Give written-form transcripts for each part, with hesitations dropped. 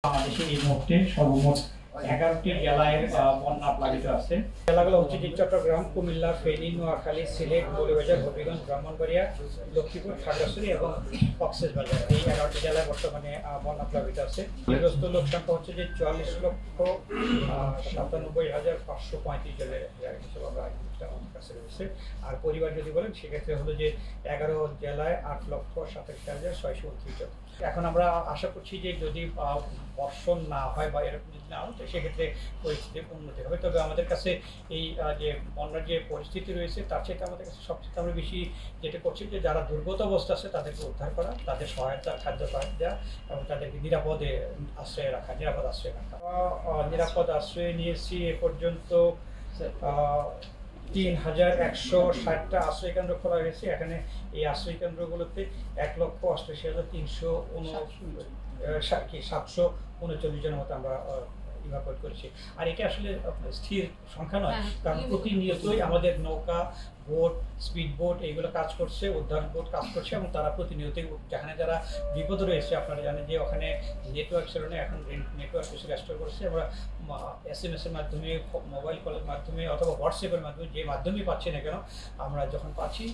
বাংলাদেশে এই মুহূর্তে সর্বমোট 11টি জেলায় বন্যা প্লাবিত আছে। জেলাগুলো হচ্ছে যে চট্টগ্রাম, কুমিল্লা, ফেনী, নোয়াখালী, সিলেট, মৌলভীবাজার, হবিগঞ্জ, ব্রাহ্মণবাড়িয়া, লক্ষ্মীপুর, খাগড়াছড়ি এবং কক্সবাজার। এই 11টি জেলায় বর্তমানে বন্যা প্লাবিত আছে। ক্ষতিগ্রস্ত লোক সংখ্যা হচ্ছে যে 44,97,535 জনের হিসেবে আমার কাছে রয়েছে। আর পরিবার যদি বলেন সেক্ষেত্রে হলো যে 11 জেলায় 8,27,629 জন। এখন আমরা আশা করছি যে যদি বর্ষণ না হয় বা এরকম যদি না হয় তো সেক্ষেত্রে পরিস্থিতির উন্নতি হবে। তবে আমাদের কাছে এই যে বন্যার যে পরিস্থিতি রয়েছে তার চাইতে আমাদের কাছে সবচেয়ে আমরা বেশি যেটা করছি যে যারা দুর্গত অবস্থা আছে তাদেরকে উদ্ধার করা, তাদের সহায়তা, খাদ্য সহায়তা এবং তাদেরকে নিরাপদ আশ্রয় রাখা। নিরাপদ আশ্রয় নিয়েছি এ পর্যন্ত 3,160টা আশ্রয় কেন্দ্র খোলা হয়েছে। এখানে এই আশ্রয় কেন্দ্রগুলোতে 1,88,739 জনের মতো আমরা ইভাকুয়েট করেছি। আর এটা আসলে স্থির সংখ্যা নয়, কারণ প্রতিনিয়তই আমাদের নৌকা, বোট, স্পিড বোট এইগুলো কাজ করছে, উদ্ধার বোট কাজ করছে এবং তারা প্রতিনিয়তই যেখানে যারা বিপদ রয়েছে, আপনারা জানেন যে ওখানে নেটওয়ার্ক ছিল না, এখন নেটওয়ার্ক এসে রেস্টোর করেছে। আমরা SMS এর মাধ্যমে, মোবাইল কলের মাধ্যমে অথবা হোয়াটসঅ্যাপের মাধ্যমে, যে মাধ্যমেই পাচ্ছি না কেন আমরা যখন পাচ্ছি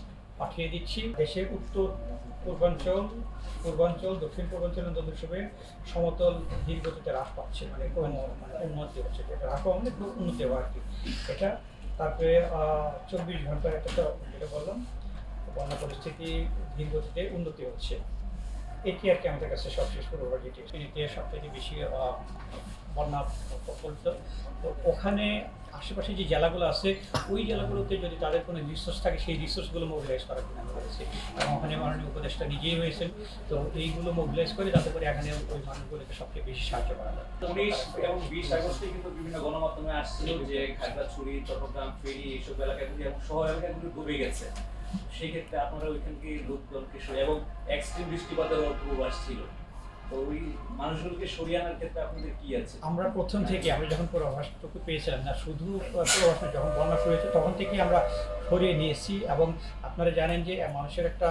পাঠিয়ে দিচ্ছি। দেশের উত্তর পূর্বাঞ্চল, দক্ষিণ পূর্বাঞ্চল হিসেবে সমতল ধীর গতিতে হ্রাস পাচ্ছে, মানে উন্নতি হচ্ছে। এটা হ্রাস মানে খুব উন্নতি হওয়া আর কি এটা। তারপরে 24 ঘন্টায় একটা যেটা বললাম বন্যা পরিস্থিতি ধীর গতিতে উন্নতি হচ্ছে। এটি আর কি আমাদের কাছে সবশেষ পূর্বাভাস যেটি সবথেকে বেশি বন্যা প্রকল্প। তো ওখানে আশেপাশে যে জেলাগুলো আছে ওই জেলাগুলোতে যদি তাদের কোনো রিসোর্স থাকে সেই রিসোর্সগুলো মোবিলাইজ করার জন্য আমরা করেছি এবং ওখানে মাননীয় উপদেষ্টা নিজেই হয়েছেন। তো এইগুলো মোবিলাইজ করে যাতে করে এখানে ওই মানুষগুলোকে সবচেয়ে বেশি সাহায্য করা যায়। 19 এবং 20 আগস্টে কিন্তু বিভিন্ন গণমাধ্যমে আসছিল যে খাগড়াছড়ি, চট্টগ্রাম, ফেনী এইসব এলাকাগুলি এবং শহর এলাকাগুলি ডুবে গেছে। সেই ক্ষেত্রে আপনারা ওইখানকে লোকজনকে এবং এক্সট্রিম বৃষ্টিপাতের পূর্বাভাস ছিল, তো ওই মানুষগুলোকে সরিয়ে আনার ক্ষেত্রে আপনাদের কি আছে? আমরা প্রথম থেকে আমরা যখন পূর্বাভাসটুকু পেয়েছিলাম না, শুধু পূর্বাভাস যখন বন্যা শুরু হয়েছে তখন থেকেই আমরা সরিয়ে নিয়েছি। এবং আপনারা জানেন যে মানুষের একটা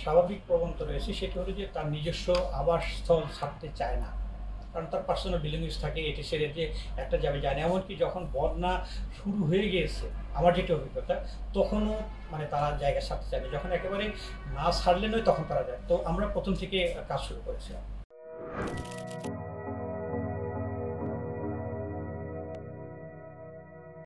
স্বাভাবিক প্রবণতা রয়েছে, সেটা হলো যে তার নিজস্ব আবাসস্থল ছাড়তে চায় না, কারণ তার পার্সোনাল বিলিংস থাকে, এটি সেরে যে একটা যাবে যায় না। এমনকি যখন বন্যা শুরু হয়ে গিয়েছে আমার যেটা অভিজ্ঞতা, তখনও মানে তারা জায়গা ছাড়তে চায় না, যখন একেবারে না ছাড়লে নয় তখন তারা যায়। তো আমরা প্রথম থেকে কাজ শুরু করেছিলাম।